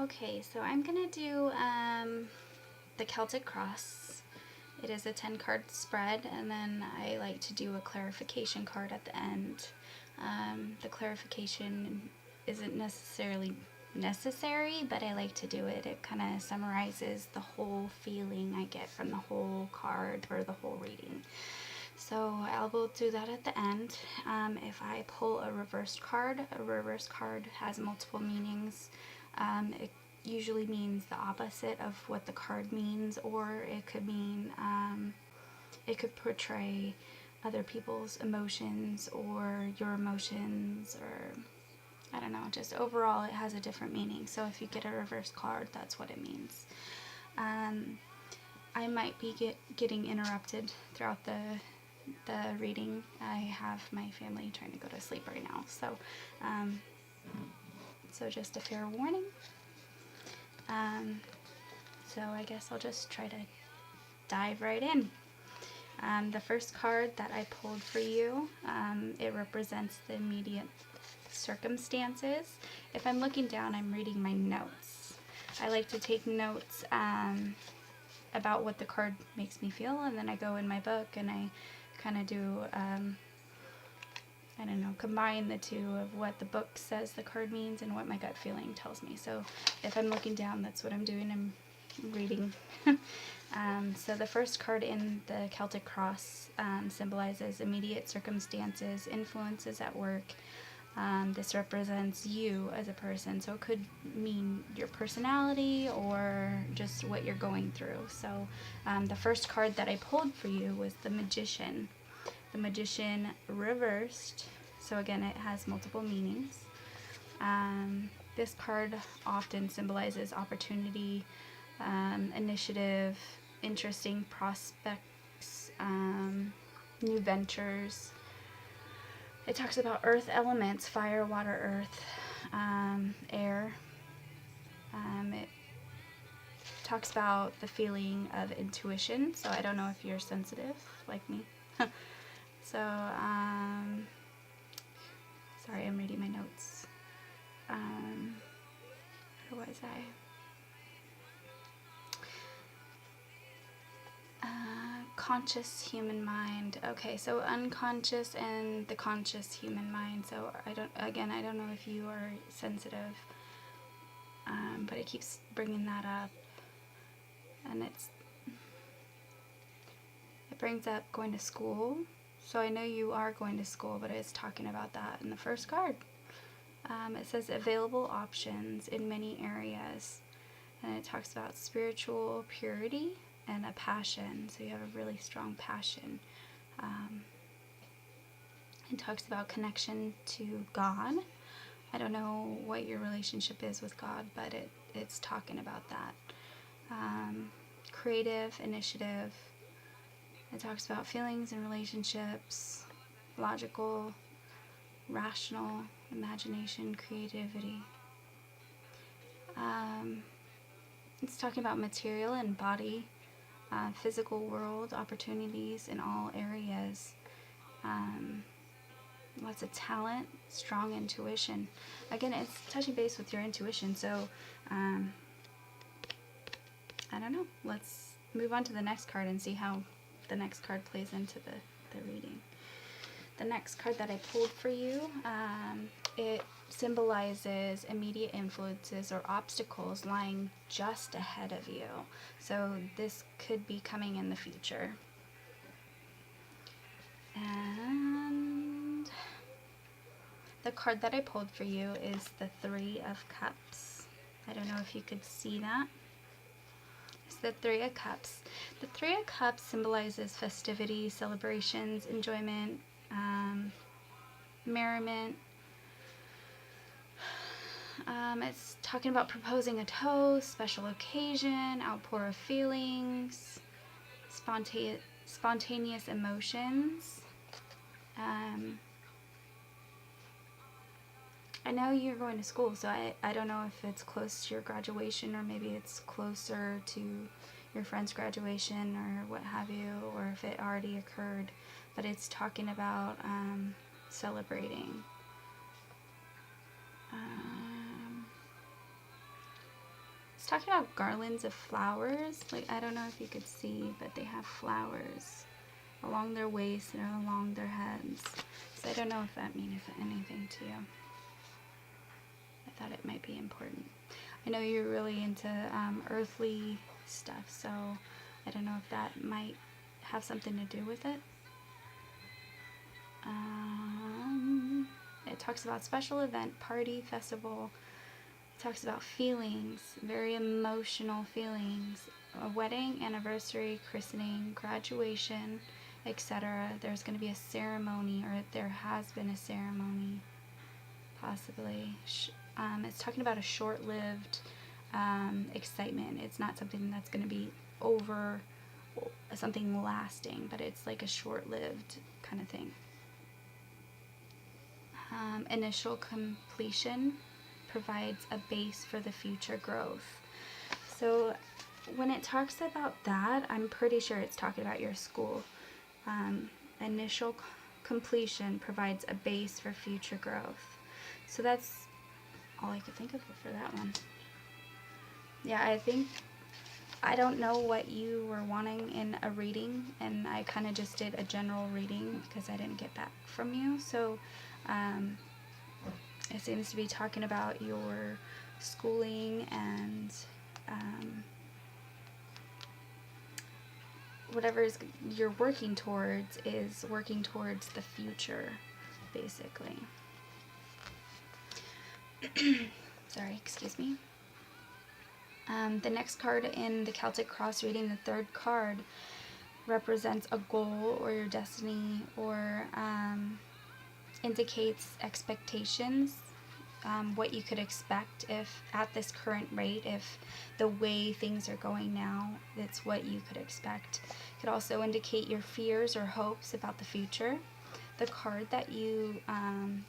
Okay, so I'm gonna do the Celtic Cross. It is a 10 card spread, and then I like to do a clarification card at the end. The clarification isn't necessarily necessary, but I like to do it. It kind of summarizes the whole feeling I get from the whole card or the whole reading. So I will do that at the end. If I pull a reversed card has multiple meanings. It usually means the opposite of what the card means, or it could mean, it could portray other people's emotions or your emotions, or I don't know, just overall it has a different meaning. So if you get a reversed card, that's what it means. I might be getting interrupted throughout the reading. I have my family trying to go to sleep right now, so so just a fair warning. So I guess I'll just try to dive right in. The first card that I pulled for you, it represents the immediate circumstances. If I'm looking down, I'm reading my notes. I like to take notes about what the card makes me feel, and then I go in my book and I kind of do, I don't know, combine the two of what the book says the card means and what my gut feeling tells me. So if I'm looking down, that's what I'm doing. I'm reading. So the first card in the Celtic Cross symbolizes immediate circumstances, influences at work. This represents you as a person, so it could mean your personality or just what you're going through. So the first card that I pulled for you was the Magician. The Magician reversed, so again it has multiple meanings. This card often symbolizes opportunity, initiative, interesting prospects, new ventures. It talks about earth elements, fire, water, earth, air. It talks about the feeling of intuition, so I don't know if you're sensitive like me. So, sorry, I'm reading my notes. Where was I? Conscious human mind. Okay, so unconscious and the conscious human mind. So I don't know if you are sensitive, but it keeps bringing that up, and it brings up going to school. So I know you are going to school, but it's talking about that in the first card. It says available options in many areas, and it talks about spiritual purity and a passion. So you have a really strong passion. It talks about connection to God. I don't know what your relationship is with God, but it's talking about that. Creative initiative. It talks about feelings and relationships, logical, rational, imagination, creativity. It's talking about material and body, physical world, opportunities in all areas. Lots of talent, strong intuition. Again, it's touching base with your intuition, so I don't know. Let's move on to the next card and see how the next card plays into the reading. The next card that I pulled for you, it symbolizes immediate influences or obstacles lying just ahead of you. So this could be coming in the future. And the card that I pulled for you is the Three of Cups. I don't know if you could see that. It's the Three of Cups. The Three of Cups symbolizes festivity, celebrations, enjoyment, merriment. It's talking about proposing a toast, special occasion, outpour of feelings, spontaneous emotions. I know you're going to school, so I don't know if it's close to your graduation, or maybe it's closer to your friend's graduation or what have you, or if it already occurred, but it's talking about celebrating. It's talking about garlands of flowers. Like, I don't know if you could see, but they have flowers along their waist and along their heads. So I don't know if that means anything to you. I thought it might be important. I know you're really into earthly stuff, so I don't know if that might have something to do with it. It talks about special event, party, festival. It talks about feelings, very emotional feelings. A wedding, anniversary, christening, graduation, etc. There's going to be a ceremony, or there has been a ceremony, possibly. It's talking about a short-lived excitement. It's not something that's going to be over, something lasting, but it's like a short-lived kind of thing. Initial completion provides a base for the future growth. So when it talks about that, I'm pretty sure it's talking about your school. Initial completion provides a base for future growth. So that's all I could think of for that one. Yeah, I don't know what you were wanting in a reading, and I kind of just did a general reading because I didn't get back from you. So it seems to be talking about your schooling and whatever you're working towards is working towards the future, basically. Sorry, excuse me. The next card in the Celtic Cross reading, the third card, represents a goal or your destiny, or indicates expectations, what you could expect if at this current rate, if the way things are going now, that's what you could expect. It could also indicate your fears or hopes about the future. The card that you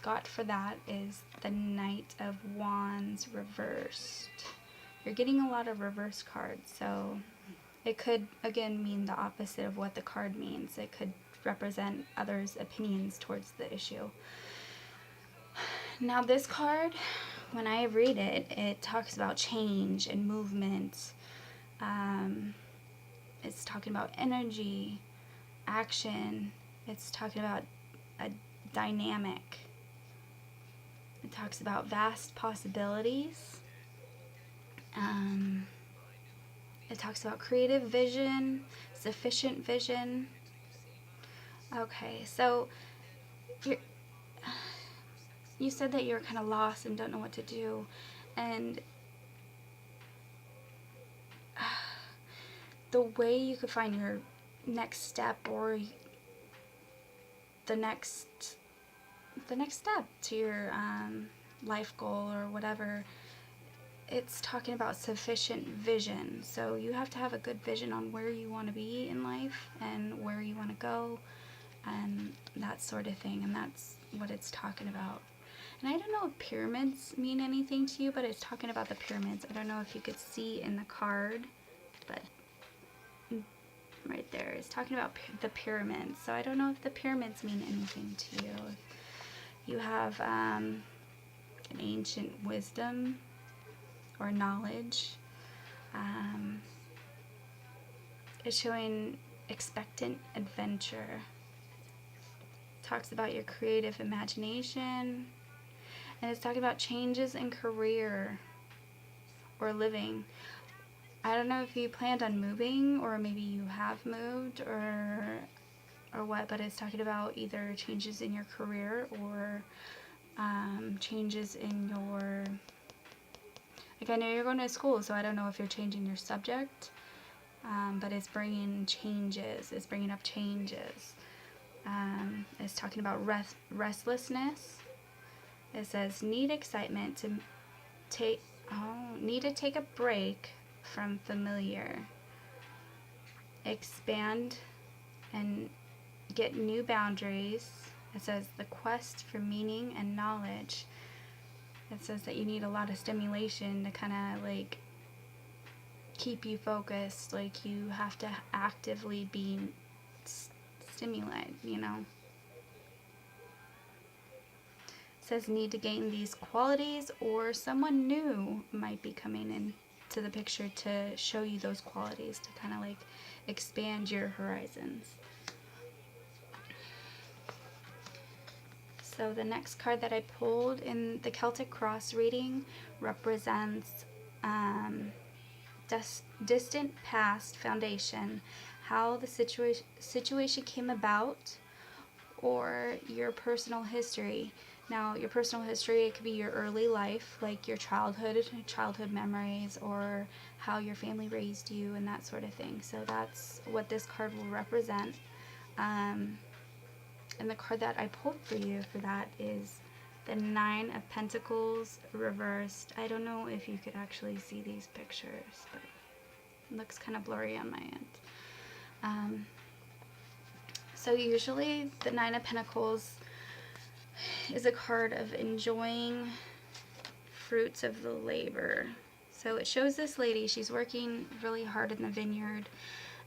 got for that is the Knight of Wands reversed. You're getting a lot of reverse cards, so it could, again, mean the opposite of what the card means. It could represent others' opinions towards the issue. Now this card, when I read it, it talks about change and movement. It's talking about energy, action. It's talking about a dynamic. It talks about vast possibilities. It talks about creative vision, sufficient vision. Okay, so you said that you're kind of lost and don't know what to do, and the way you could find your next step, or the next step to your life goal or whatever, it's talking about sufficient vision. So you have to have a good vision on where you want to be in life and where you want to go and that sort of thing, and that's what it's talking about. And I don't know if pyramids mean anything to you, but it's talking about the pyramids. I don't know if you could see in the card, but right there it's talking about the pyramids. So I don't know if the pyramids mean anything to you. If you have an ancient wisdom or knowledge, it's showing expectant adventure. Talks about your creative imagination, and it's talking about changes in career or living. I don't know if you planned on moving, or maybe you have moved, or what, but it's talking about either changes in your career or changes in your, like, I know you're going to school, so I don't know if you're changing your subject, but it's bringing changes. It's bringing up changes. It's talking about restlessness. It says need excitement to need to take a break from familiar. Expand and get new boundaries. It says the quest for meaning and knowledge. It says that you need a lot of stimulation to kind of like keep you focused. Like you have to actively be stimulated, you know. It says need to gain these qualities, or someone new might be coming to the picture to show you those qualities, to kind of like expand your horizons. So the next card that I pulled in the Celtic Cross reading represents distant past foundation, how the situation came about, or your personal history. Now, your personal history, it could be your early life, like your childhood memories, or how your family raised you and that sort of thing. So that's what this card will represent. And the card that I pulled for you for that is the Nine of Pentacles reversed. I don't know if you could actually see these pictures, but it looks kind of blurry on my end. So usually the Nine of Pentacles is a card of enjoying fruits of the labor. So it shows this lady, she's working really hard in the vineyard,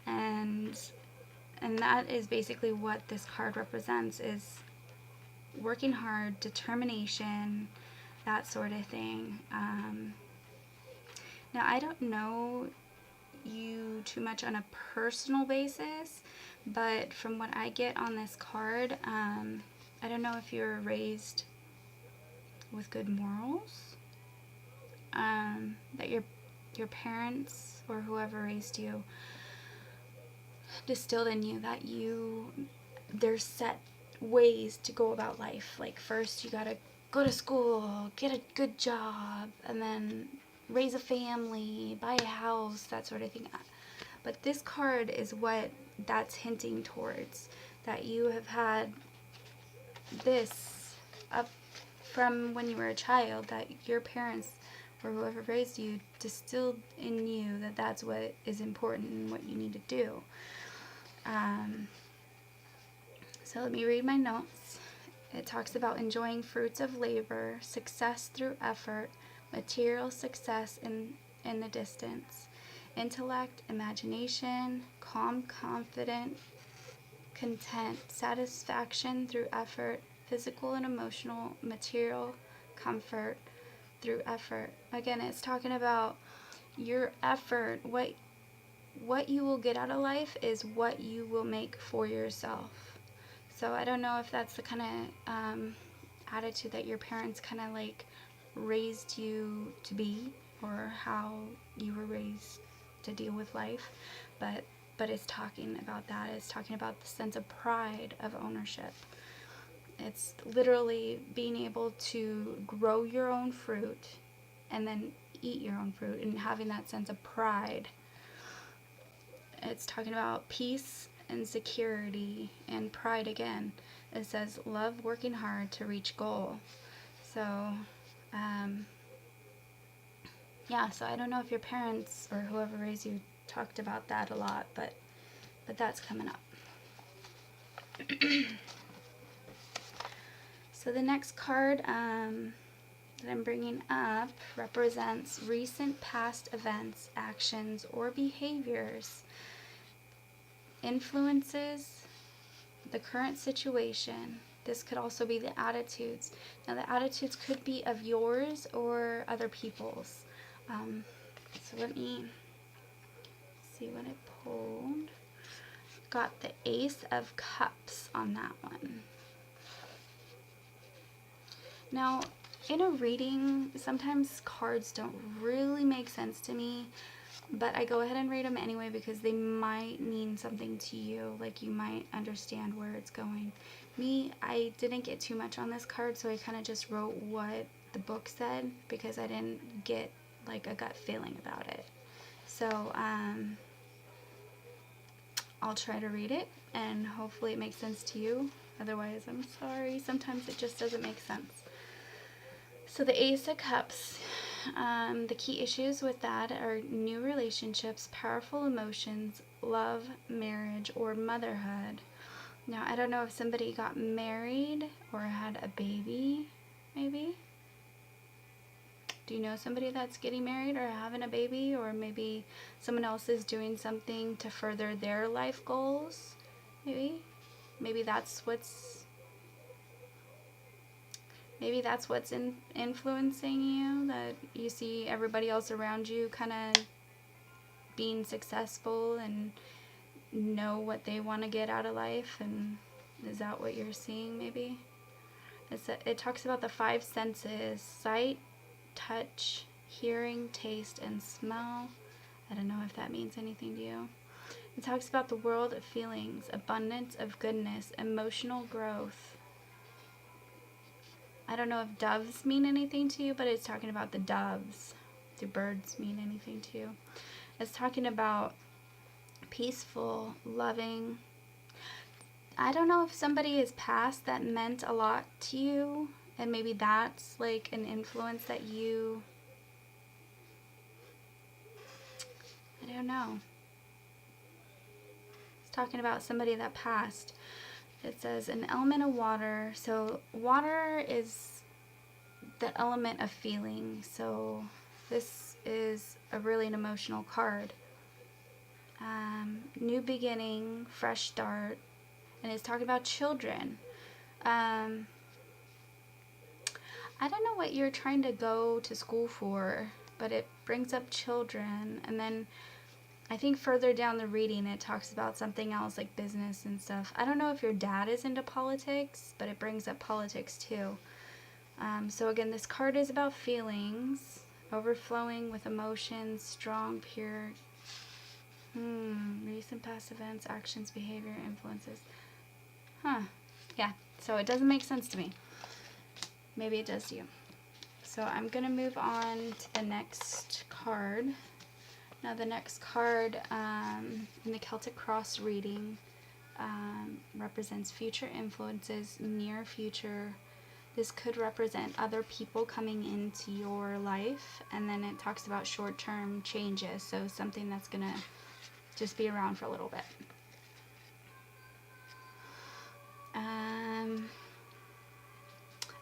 and that is basically what this card represents, is working hard, determination, that sort of thing. Now, I don't know you too much on a personal basis, but from what I get on this card, I don't know if you were raised with good morals, that your parents or whoever raised you distilled in you that there's set ways to go about life. Like, first you gotta go to school, get a good job, and then raise a family, buy a house, that sort of thing. But this card is what that's hinting towards, that you have had this up from when you were a child, that your parents or whoever raised you distilled in you that that's what is important and what you need to do. So let me read my notes. It talks about enjoying fruits of labor, success through effort, material success in the distance, intellect, imagination, calm, confident, content, satisfaction through effort, physical and emotional, material, comfort through effort. Again, it's talking about your effort. What you will get out of life is what you will make for yourself. So I don't know if that's the kind of attitude that your parents kind of like raised you to be, or how you were raised to deal with life, but it's talking about that. It's talking about the sense of pride of ownership. It's literally being able to grow your own fruit and then eat your own fruit and having that sense of pride. It's talking about peace and security and pride again. It says love working hard to reach goal. So so I don't know if your parents or whoever raised you talked about that a lot, but that's coming up. So the next card that I'm bringing up represents recent past events, actions, or behaviors, influences the current situation. This could also be the attitudes. Now, the attitudes could be of yours or other people's. So let me see what I pulled. Got the Ace of Cups on that one. Now, in a reading, sometimes cards don't really make sense to me, but I go ahead and read them anyway because they might mean something to you, like you might understand where it's going. Me, I didn't get too much on this card, so I kind of just wrote what the book said because I didn't get like a gut feeling about it. So I'll try to read it and hopefully it makes sense to you. Otherwise, I'm sorry, sometimes it just doesn't make sense. So the Ace of Cups, the key issues with that are new relationships, powerful emotions, love, marriage, or motherhood. Now, I don't know if somebody got married or had a baby, maybe. Do you know somebody that's getting married or having a baby, or maybe someone else is doing something to further their life goals? Maybe that's what's Maybe that's what's influencing you, that you see everybody else around you kind of being successful and know what they want to get out of life, and is that what you're seeing maybe? It talks about the five senses: sight, touch, hearing, taste, and smell. I don't know if that means anything to you. It talks about the world of feelings, abundance of goodness, emotional growth. I don't know if doves mean anything to you, but it's talking about the doves. Do birds mean anything to you? It's talking about peaceful, loving. I don't know if somebody is past that meant a lot to you, and maybe that's like an influence that you, I don't know. It's talking about somebody that passed. It says an element of water. So water is the element of feeling. So this is a really an emotional card. New beginning, fresh start, and it's talking about children. I don't know what you're trying to go to school for, but it brings up children, and then I think further down the reading it talks about something else like business and stuff. I don't know if your dad is into politics, but it brings up politics too. So again, this card is about feelings, overflowing with emotions, strong, pure. Recent past events, actions, behavior, influences. Yeah, so it doesn't make sense to me. Maybe it does to you. So I'm going to move on to the next card. Now the next card in the Celtic Cross reading represents future influences, near future. This could represent other people coming into your life. And then it talks about short-term changes, so something that's going to just be around for a little bit.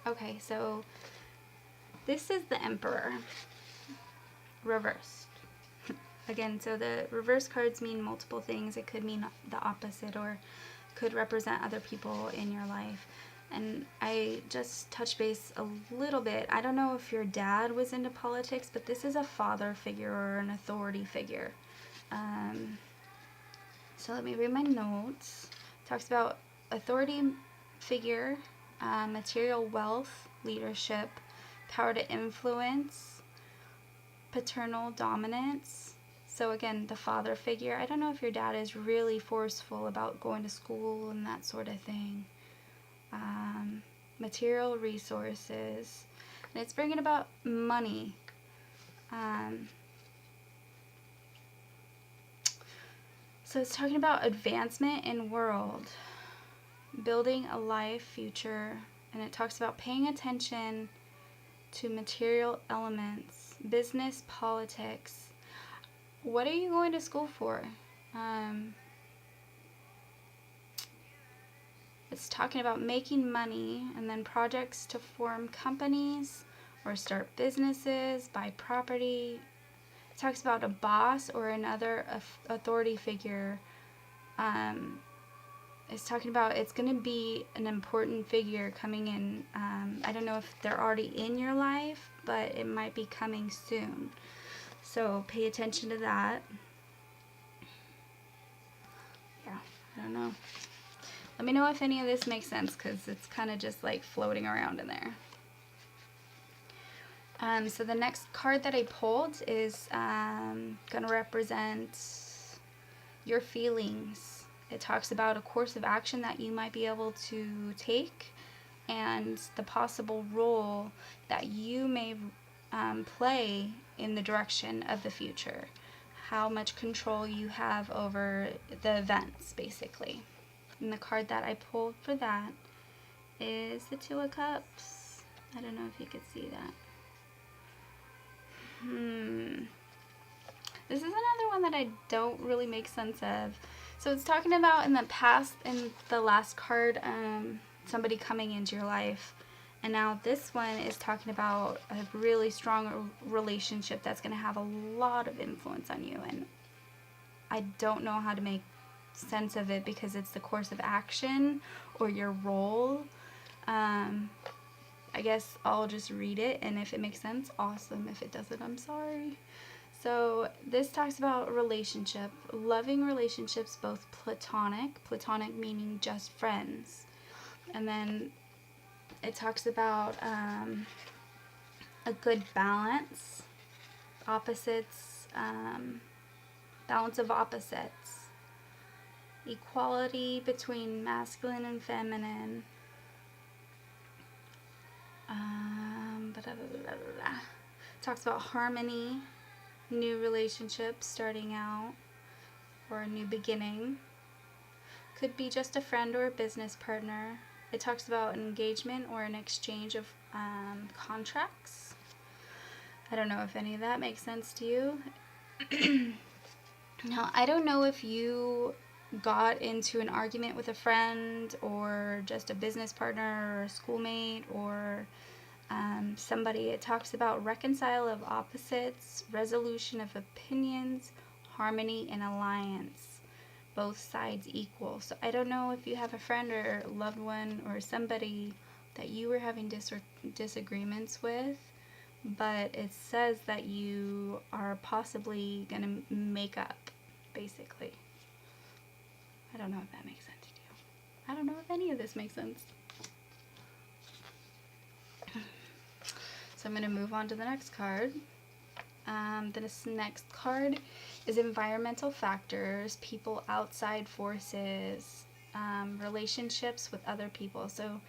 Okay, so this is the Emperor reversed. Again, so the reverse cards mean multiple things. It could mean the opposite, or could represent other people in your life. And I just touched base a little bit. I don't know if your dad was into politics, but this is a father figure or an authority figure. So let me read my notes. It talks about authority figure, material wealth, leadership, power to influence, paternal dominance. So again, the father figure. I don't know if your dad is really forceful about going to school and that sort of thing. Material resources. And it's bringing about money. So it's talking about advancement in world, building a life future, and it talks about paying attention to material elements, business, politics. What are you going to school for? It's talking about making money, and then projects to form companies or start businesses, buy property. It talks about a boss or another authority figure. It's talking about it's going to be an important figure coming in. I don't know if they're already in your life, but it might be coming soon. So pay attention to that. Yeah, I don't know. Let me know if any of this makes sense, because it's kind of just like floating around in there. So the next card that I pulled is going to represent your feelings. It talks about a course of action that you might be able to take, and the possible role that you may play in the direction of the future. How much control you have over the events, basically. And the card that I pulled for that is the Two of Cups. I don't know if you could see that. This is another one that I don't really make sense of. So it's talking about in the past, in the last card, somebody coming into your life. And now this one is talking about a really strong relationship that's going to have a lot of influence on you. And I don't know how to make sense of it, because it's the course of action or your role. I guess I'll just read it, and if it makes sense, awesome. If it doesn't, I'm sorry. So this talks about relationship, loving relationships, both platonic meaning just friends. And then it talks about a good balance, opposites, balance of opposites, equality between masculine and feminine, talks about harmony, new relationships starting out, or a new beginning. Could be just a friend or a business partner. It talks about an engagement or an exchange of contracts. I don't know if any of that makes sense to you. Now, I don't know if you got into an argument with a friend or just a business partner or a schoolmate or somebody. It talks about reconcile of opposites, resolution of opinions, harmony, and alliance. Both sides equal. So I don't know if you have a friend or a loved one or somebody that you were having disagreements with, but it says that you are possibly going to make up, basically. I don't know if that makes sense to you. I don't know if any of this makes sense. So I'm going to move on to the next card. This next card is environmental factors, people outside forces, relationships with other people. So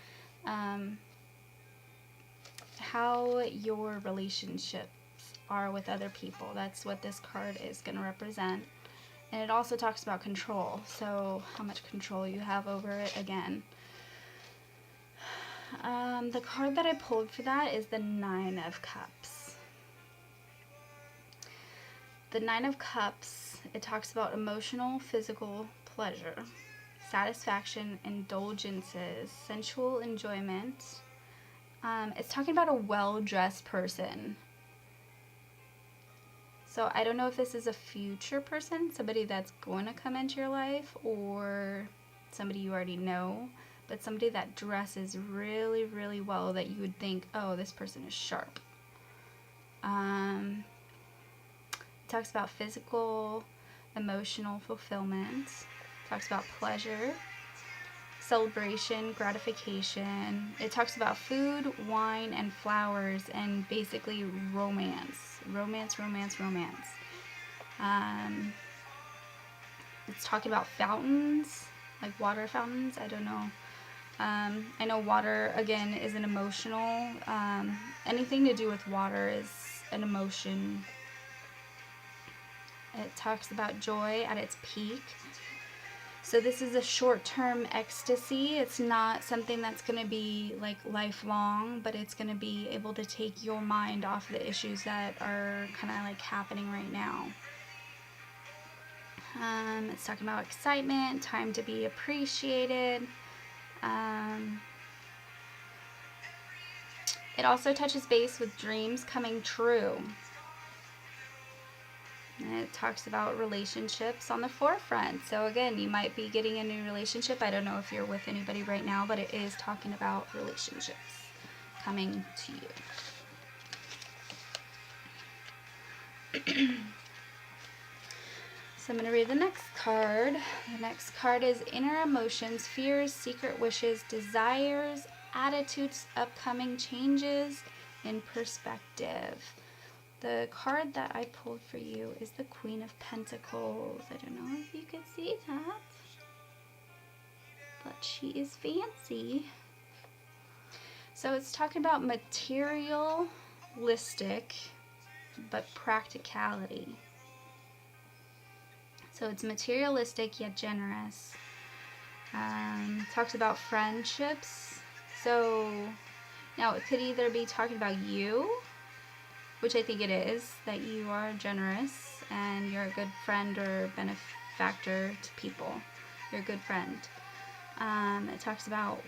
how your relationships are with other people. That's what this card is going to represent. And it also talks about control. So how much control you have over it again. The card that I pulled for that is the Nine of Cups. The Nine of Cups, it talks about emotional, physical pleasure, satisfaction, indulgences, sensual enjoyment. It's talking about a well-dressed person. So I don't know if this is a future person, somebody that's going to come into your life, or somebody you already know, but somebody that dresses really, really well that you would think, oh, this person is sharp. It talks about physical, emotional fulfillment. It talks about pleasure, celebration, gratification. It talks about food, wine, and flowers, and basically romance. Romance. It's talking about fountains, like water fountains. I don't know. I know water, again, is an emotional. Anything to do with water is an emotion. It talks about joy at its peak. So this is a short-term ecstasy. It's not something that's going to be like lifelong, but it's going to be able to take your mind off the issues that are kind of like happening right now. It's talking about excitement, time to be appreciated. It also touches base with dreams coming true. And it talks about relationships on the forefront. So again, you might be getting a new relationship. I don't know if you're with anybody right now, but it is talking about relationships coming to you. So I'm going to read the next card. The next card is inner emotions, fears, secret wishes, desires, attitudes, upcoming changes, in perspective. The card that I pulled for you is the Queen of Pentacles. I don't know if you can see that, but she is fancy. So it's talking about materialistic, but practicality. So it's materialistic yet generous. Talks about friendships. So now it could either be talking about you, which I think it is, that you are generous and you're a good friend or benefactor to people. You're a good friend. It talks about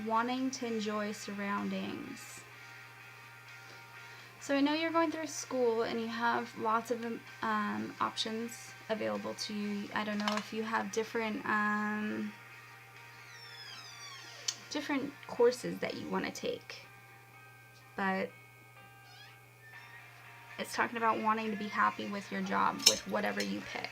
wanting to enjoy surroundings. So I know you're going through school and you have lots of options available to you. I don't know if you have different courses that you want to take. but it's talking about wanting to be happy with your job, with whatever you pick.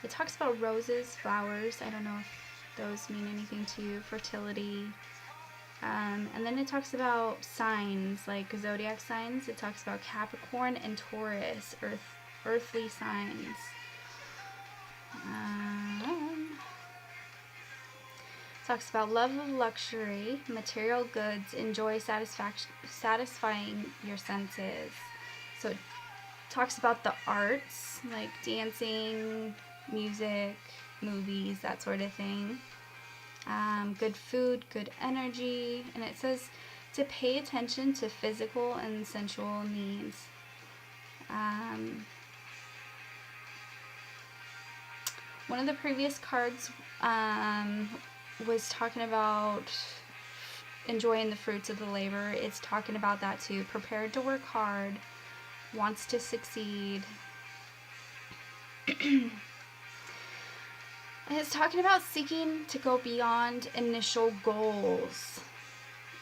It talks about roses, flowers. I don't know if those mean anything to you. Fertility. And then it talks about signs, like zodiac signs. It talks about Capricorn and Taurus, earthly signs. Talks about love of luxury, material goods, enjoy satisfying your senses. So it talks about the arts, like dancing, music, movies, that sort of thing. Good food, good energy, and it says to pay attention to physical and sensual needs. One of the previous cards was talking about enjoying the fruits of the labor. It's talking about that too. Prepared to work hard, wants to succeed. It's talking about seeking to go beyond initial goals.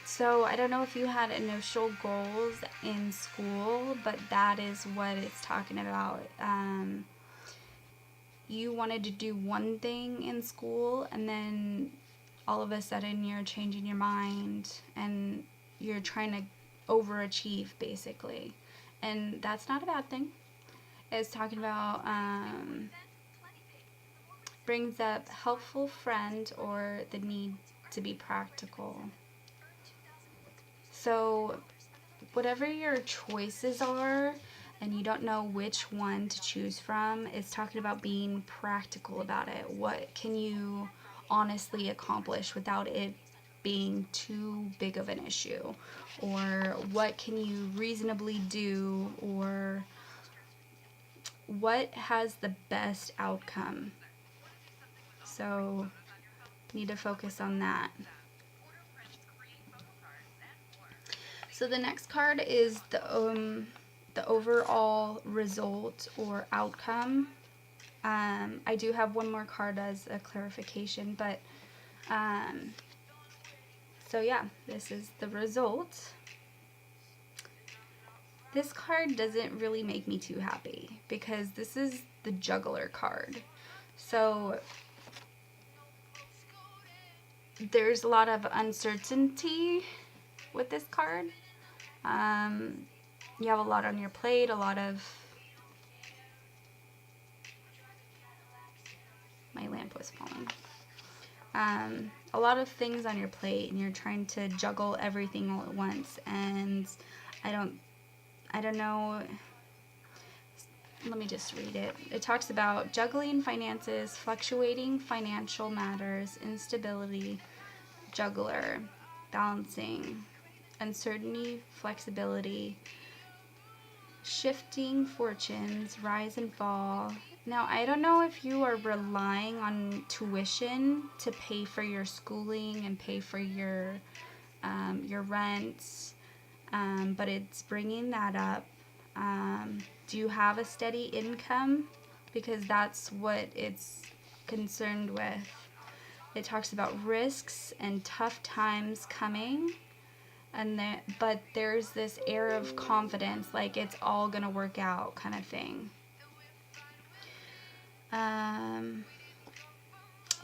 So I don't know if you had initial goals in school, but that is what it's talking about. You wanted to do one thing in school, and then all of a sudden you're changing your mind and you're trying to overachieve, basically. And that's not a bad thing. It's talking about brings up helpful friend or the need to be practical. So whatever your choices are and you don't know which one to choose from, it's talking about being practical about it. What can you honestly accomplish without it being too big of an issue? Or what can you reasonably do? Or what has the best outcome? So need to focus on that. So the next card is the overall result or outcome. I do have one more card as a clarification, but so yeah, this is the result. This card doesn't really make me too happy because this is the Juggler card. So there's a lot of uncertainty with this card. You have a lot on your plate, a lot of... My lamp was falling. A lot of things on your plate, and you're trying to juggle everything all at once, and I don't know. Let me just read it. It talks about juggling finances, fluctuating financial matters, instability, juggler, balancing, uncertainty, flexibility, shifting fortunes, rise and fall. Now, I don't know if you are relying on tuition to pay for your schooling and pay for your rent, but it's bringing that up. Do you have a steady income? Because that's what it's concerned with. It talks about risks and tough times coming, but there's this air of confidence, like it's all gonna work out kind of thing.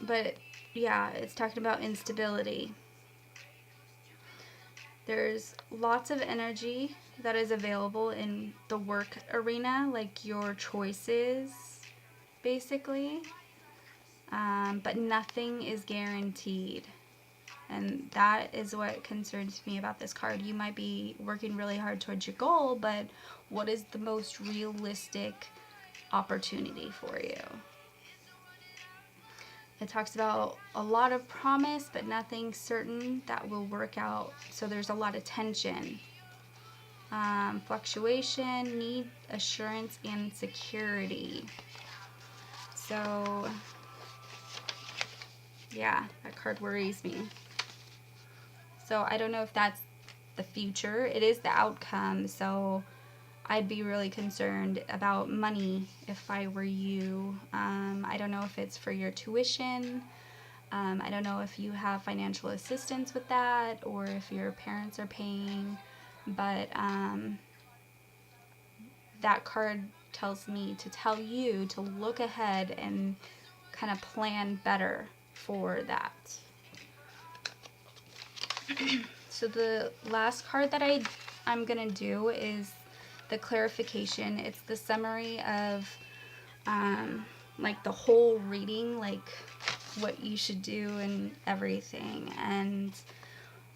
But yeah, it's talking about instability. There's lots of energy that is available in the work arena, like your choices, basically. But nothing is guaranteed. And that is what concerns me about this card. You might be working really hard towards your goal, but what is the most realistic opportunity for you? It talks about a lot of promise, but nothing certain that will work out. So there's a lot of tension. Fluctuation, need assurance, and security. So, yeah, that card worries me. So I don't know if that's the future. It is the outcome. So I'd be really concerned about money if I were you. I don't know if it's for your tuition. I don't know if you have financial assistance with that or if your parents are paying, but that card tells me to tell you to look ahead and kind of plan better for that. So the last card that I'm going to do is the clarification. It's the summary of like the whole reading, like what you should do and everything, and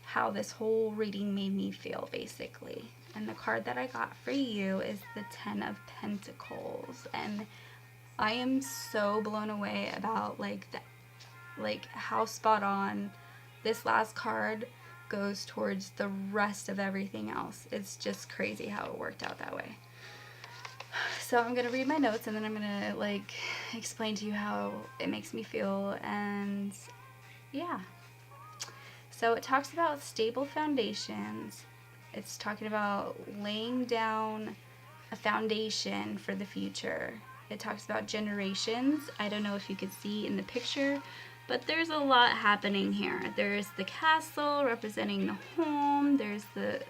how this whole reading made me feel, basically. And the card that I got for you is the Ten of Pentacles, and I am so blown away about like how spot on this last card goes towards the rest of everything else. It's just crazy how it worked out that way. So I'm going to read my notes, and then I'm going to like explain to you how it makes me feel. And yeah. So it talks about stable foundations. It's talking about laying down a foundation for the future. It talks about generations. I don't know if you could see in the picture, but there's a lot happening here. There's the castle representing the home. There's the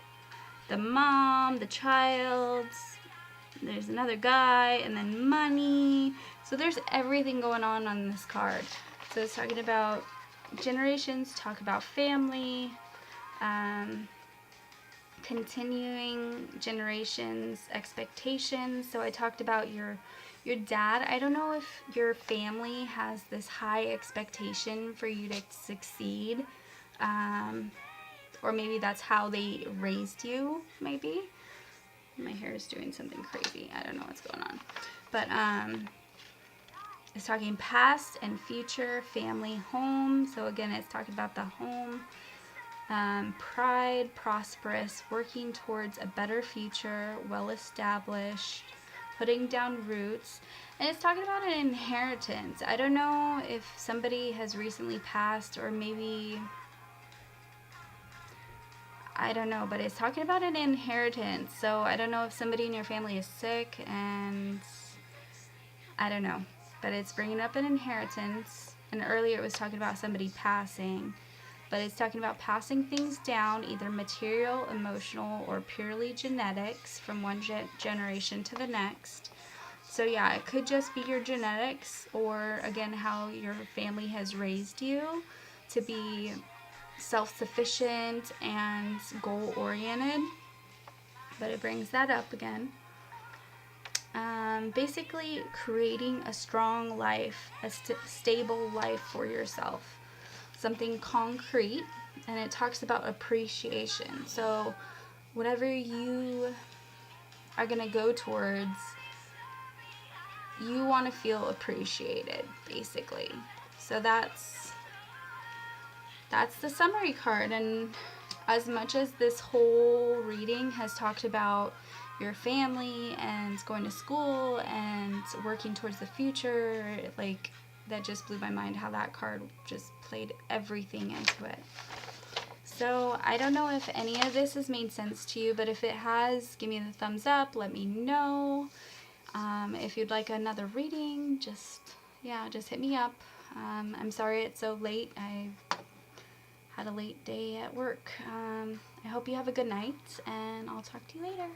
mom, the child. There's another guy, and then money. So there's everything going on this card. So it's talking about generations, talk about family, continuing generations, expectations. So I talked about your dad. I don't know if your family has this high expectation for you to succeed, or maybe that's how they raised you, maybe. My hair is doing something crazy. I don't know what's going on. But it's talking past and future, family, home. So again, it's talking about the home. Pride, prosperous, working towards a better future, well-established, putting down roots. And it's talking about an inheritance. I don't know if somebody has recently passed, or maybe, I don't know, but it's talking about an inheritance. So I don't know if somebody in your family is sick, and I don't know, but it's bringing up an inheritance. And earlier it was talking about somebody passing, but it's talking about passing things down, either material, emotional, or purely genetics, from one generation to the next. So yeah, it could just be your genetics, or again, how your family has raised you to be self-sufficient and goal-oriented. But it brings that up again. Basically creating a strong life, a stable life for yourself, something concrete. And it talks about appreciation. So whatever you are going to go towards, you want to feel appreciated, basically. So that's the summary card. And as much as this whole reading has talked about your family and going to school and working towards the future, like, that just blew my mind how that card just played everything into it. So I don't know if any of this has made sense to you, but if it has, give me the thumbs up, let me know. If you'd like another reading, just hit me up. I'm sorry it's so late. I had a late day at work. I hope you have a good night, and I'll talk to you later.